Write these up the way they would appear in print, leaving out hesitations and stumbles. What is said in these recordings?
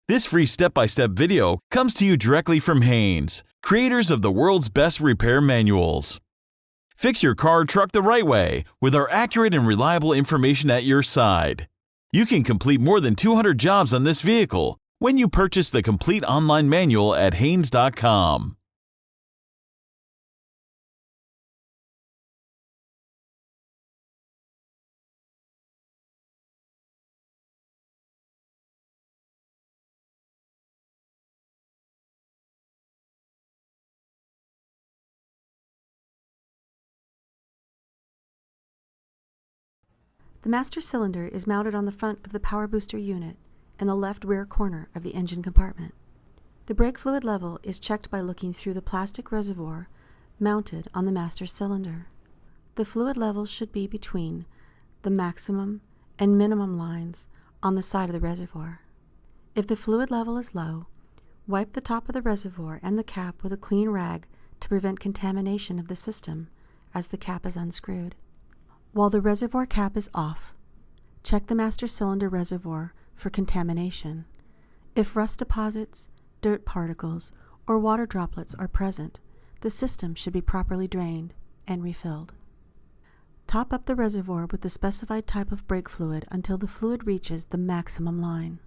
This free step-by-step video comes to you directly from Haynes, creators of the world's best repair manuals. Fix your car or truck the right way with our accurate and reliable information at your side. You can complete more than 200 jobs on this vehicle when you purchase the complete online manual at Haynes.com. The master cylinder is mounted on the front of the power booster unit in the left rear corner of the engine compartment. The brake fluid level is checked by looking through the plastic reservoir mounted on the master cylinder. The fluid level should be between the maximum and minimum lines on the side of the reservoir. If the fluid level is low, wipe the top of the reservoir and the cap with a clean rag to prevent contamination of the system as the cap is unscrewed. While the reservoir cap is off, check the master cylinder reservoir for contamination. If rust deposits, dirt particles, or water droplets are present, the system should be properly drained and refilled. Top up the reservoir with the specified type of brake fluid until the fluid reaches the maximum line.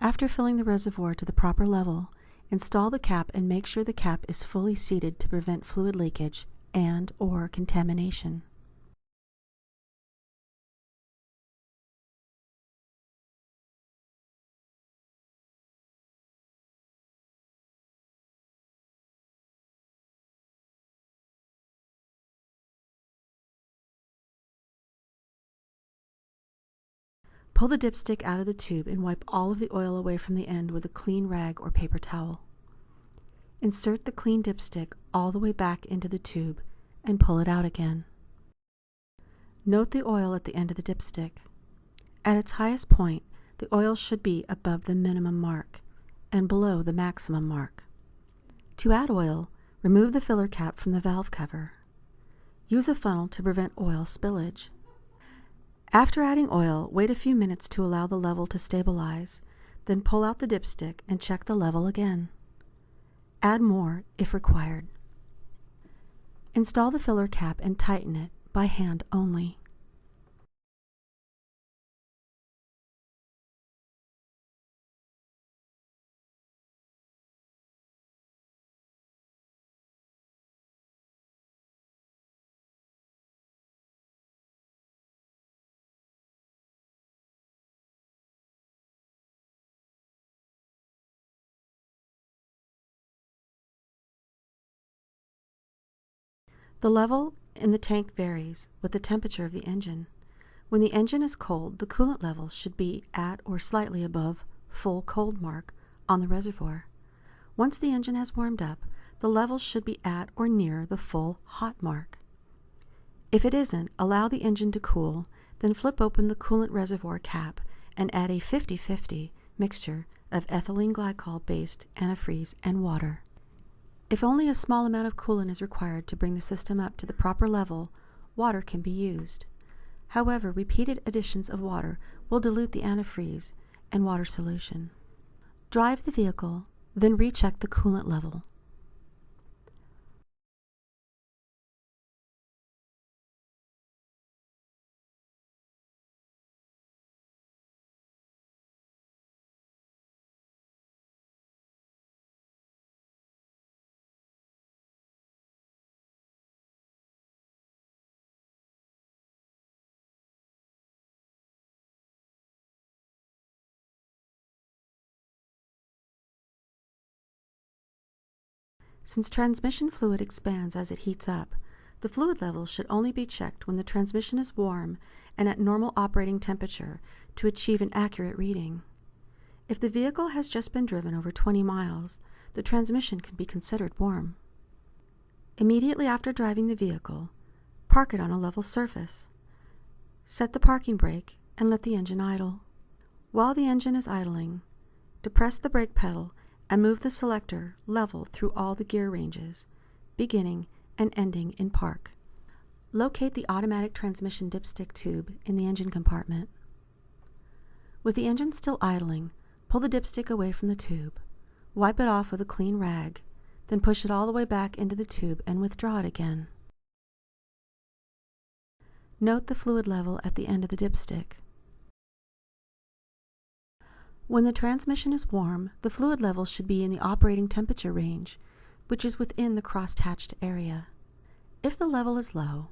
After filling the reservoir to the proper level, install the cap and make sure the cap is fully seated to prevent fluid leakage and/or contamination. Pull the dipstick out of the tube and wipe all of the oil away from the end with a clean rag or paper towel. Insert the clean dipstick all the way back into the tube and pull it out again. Note the oil at the end of the dipstick. At its highest point, the oil should be above the minimum mark and below the maximum mark. To add oil, remove the filler cap from the valve cover. Use a funnel to prevent oil spillage. After adding oil, wait a few minutes to allow the level to stabilize, then pull out the dipstick and check the level again. Add more if required. Install the filler cap and tighten it by hand only. The level in the tank varies with the temperature of the engine. When the engine is cold, the coolant level should be at or slightly above full cold mark on the reservoir. Once the engine has warmed up, the level should be at or near the full hot mark. If it isn't, allow the engine to cool, then flip open the coolant reservoir cap and add a 50-50 mixture of ethylene glycol-based antifreeze and water. If only a small amount of coolant is required to bring the system up to the proper level, water can be used. However, repeated additions of water will dilute the antifreeze and water solution. Drive the vehicle, then recheck the coolant level. Since transmission fluid expands as it heats up, the fluid level should only be checked when the transmission is warm and at normal operating temperature to achieve an accurate reading. If the vehicle has just been driven over 20 miles, the transmission can be considered warm. Immediately after driving the vehicle, park it on a level surface. Set the parking brake and let the engine idle. While the engine is idling, depress the brake pedal and move the selector level through all the gear ranges, beginning and ending in park. Locate the automatic transmission dipstick tube in the engine compartment. With the engine still idling, Pull the dipstick away from the tube. Wipe it off with a clean rag, then push it all the way back into the tube and withdraw it again. Note the fluid level at the end of the dipstick. When the transmission is warm, the fluid level should be in the operating temperature range, which is within the cross-hatched area. If the level is low,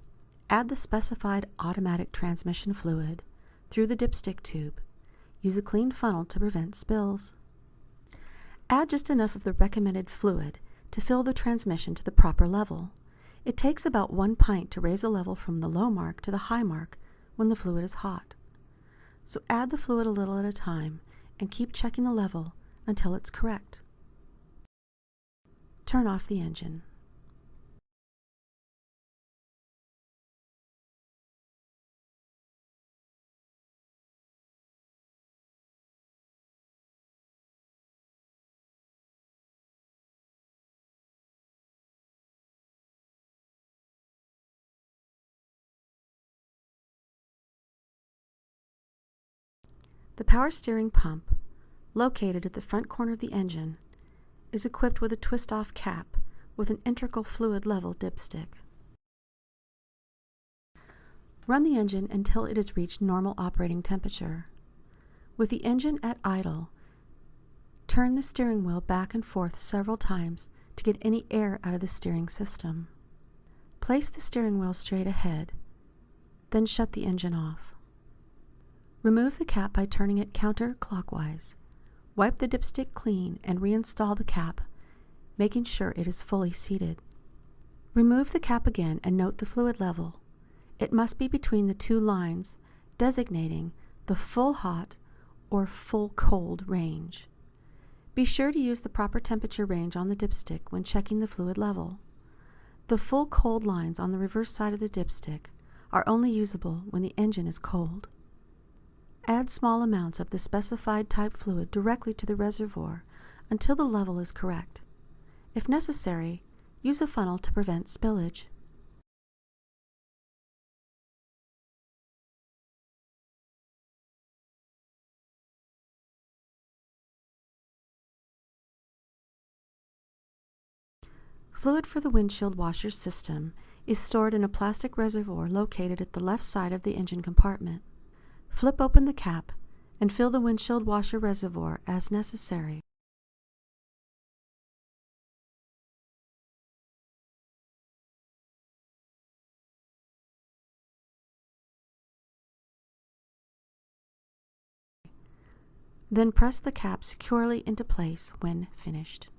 add the specified automatic transmission fluid through the dipstick tube. Use a clean funnel to prevent spills. Add just enough of the recommended fluid to fill the transmission to the proper level. It takes about 1 pint to raise the level from the low mark to the high mark when the fluid is hot. So add the fluid a little at a time and keep checking the level until it's correct. Turn off the engine. The power steering pump, located at the front corner of the engine, is equipped with a twist-off cap with an integral fluid level dipstick. Run the engine until it has reached normal operating temperature. With the engine at idle, turn the steering wheel back and forth several times to get any air out of the steering system. Place the steering wheel straight ahead, then shut the engine off. Remove the cap by turning it counterclockwise. Wipe the dipstick clean and reinstall the cap, making sure it is fully seated. Remove the cap again and note the fluid level. It must be between the two lines, designating the full hot or full cold range. Be sure to use the proper temperature range on the dipstick when checking the fluid level. The full cold lines on the reverse side of the dipstick are only usable when the engine is cold. Add small amounts of the specified type fluid directly to the reservoir until the level is correct. If necessary, use a funnel to prevent spillage. Fluid for the windshield washer system is stored in a plastic reservoir located at the left side of the engine compartment. Flip open the cap and fill the windshield washer reservoir as necessary. Then press the cap securely into place when finished.